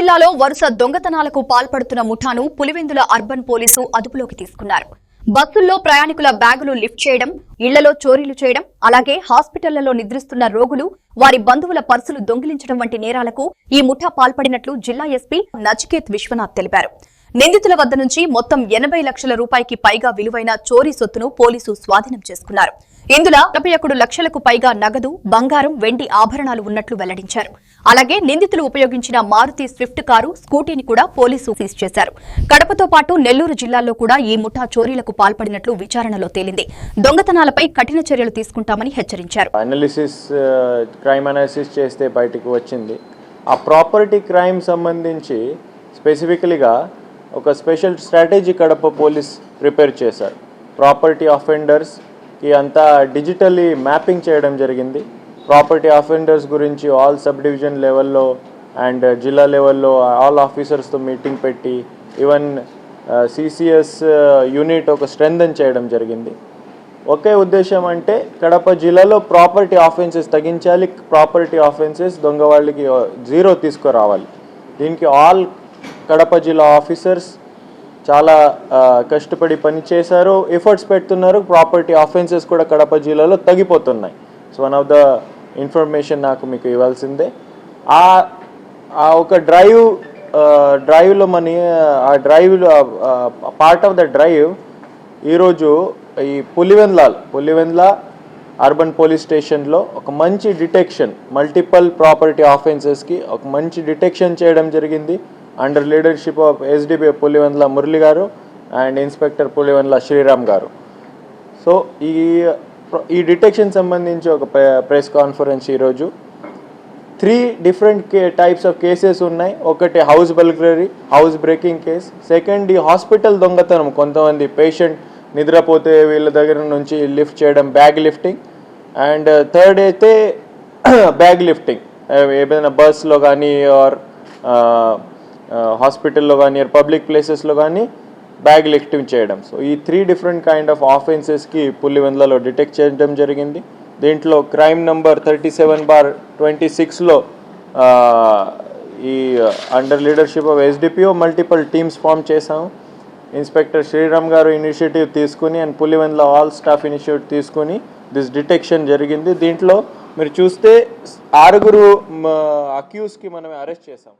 జిల్లాలో వరుస దొంగతనాలకు పాల్పడుతున్న ముఠాను పులివెందుల అర్బన్ పోలీసు అదుపులోకి తీసుకున్నారు. బస్సుల్లో ప్రయాణికుల బ్యాగులు లిఫ్ట్ చేయడం, ఇళ్లలో చోరీలు చేయడం, అలాగే హాస్పిటళ్లలో నిద్రిస్తున్న రోగులు వారి బంధువుల పర్సులు దొంగిలించడం వంటి నేరాలకు ఈ ముఠా పాల్పడినట్లు జిల్లా ఎస్పీ నచికేత్ విశ్వనాథ్ తెలిపారు. నిందితుల వద్ద నుంచి మొత్తం 80 లక్షల రూపాయకి పైగా విలువైన చోరీ సొత్తును పోలీసు స్వాధీనం చేసుకున్నారు. ఇందులో 41 లక్షలకు పైగా నగదు, బంగారం, వెండి ఆభరణాలు ఉన్నట్లు వెల్లడించారు. అలాగే నిందితులు ఉపయోగించిన మారుతి స్విఫ్ట్ కారు, స్కూటీని కూడా పోలీసు సీజ్ చేశారు. కడపతో పాటు నెల్లూరు జిల్లాల్లో కూడా ఈ ముఠా చోరీలకు పాల్పడినట్లు విచారణలో తేలింది. దొంగతనాలపై కఠిన చర్యలు తీసుకుంటామని హెచ్చరించారు. క్రైమ్ అనాలిసిస్ చేస్తే బయటకు వచ్చింది. ఆ ప్రాపర్టీ క్రైమ్ సంబంధించి స్పెసిఫికలీగా ఒక special strategy Kadapa police prepare చేశారు. ప్రాపర్టీ అఫెండర్స్కి అంతా డిజిటల్లీ మ్యాపింగ్ చేయడం జరిగింది. ప్రాపర్టీ అఫెండర్స్ గురించి ఆల్ సబ్ డివిజన్ లెవెల్లో అండ్ జిల్లా లెవెల్లో ఆల్ ఆఫీసర్స్తో మీటింగ్ పెట్టి ఈవెన్ సిసిఎస్ యూనిట్ ఒక స్ట్రెంథన్ చేయడం జరిగింది. ఒకే ఉద్దేశం అంటే కడప జిల్లాలో ప్రాపర్టీ ఆఫెన్సెస్ తగ్గించాలి, ప్రాపర్టీ ఆఫెన్సెస్ దొంగ వాళ్ళకి జీరో తీసుకురావాలి. దీనికి ఆల్ కడప జిల్లా ఆఫీసర్స్ చాలా కష్టపడి పనిచేశారు, ఎఫర్ట్స్ పెడుతున్నారు. ప్రాపర్టీ ఆఫెన్సెస్ కూడా కడప జిల్లాలో తగ్గిపోతున్నాయి. So one of the information నాకు మీకు ఇవ్వాల్సిందే. ఆ ఒక డ్రైవ్లో ఆ డ్రైవ్లో పార్ట్ ఆఫ్ ద డ్రైవ్ ఈరోజు ఈ పులివెందుల అర్బన్ పోలీస్ స్టేషన్లో ఒక మంచి డిటెక్షన్, మల్టిపల్ ప్రాపర్టీ ఆఫెన్సెస్కి ఒక మంచి డిటెక్షన్ చేయడం జరిగింది. Under leadership of SDP Pulivendula Murali గారు అండ్ ఇన్స్పెక్టర్ పులివెందుల శ్రీరామ్ గారు. సో ఈ డిటెక్షన్ సంబంధించి ఒక ప్రెస్ కాన్ఫరెన్స్ ఈరోజు 3 డిఫరెంట్ టైప్స్ ఆఫ్ కేసెస్ ఉన్నాయి. ఒకటి house burglary, house breaking case. Second ఈ హాస్పిటల్ దొంగతనం, కొంతమంది పేషెంట్ నిద్రపోతే వీళ్ళ దగ్గర నుంచి లిఫ్ట్ చేయడం, బ్యాగ్ లిఫ్టింగ్. అండ్ థర్డ్ అయితే బ్యాగ్ లిఫ్టింగ్, ఏదైనా బస్లో కానీ ఆర్ హాస్పిటల్లో కానీ పబ్లిక్ ప్లేసెస్లో కానీ బ్యాగ్ లిఫ్టింగ్ చేయడం. సో ఈ 3 డిఫరెంట్ కైండ్ ఆఫ్ ఆఫెన్సెస్కి పులివెందులలో డిటెక్ట్ చేయడం జరిగింది. దీంట్లో క్రైమ్ నంబర్ 37/26లో ఈ under leadership of SDPO multiple teams form చేశాము. ఇన్స్పెక్టర్ శ్రీరామ్ గారు ఇనిషియేటివ్ తీసుకుని and Pulivendula all staff initiative తీసుకుని దిస్ డిటెక్షన్ జరిగింది. దీంట్లో మీరు చూస్తే 6 అక్యూజ్కి మనం అరెస్ట్ చేశాం.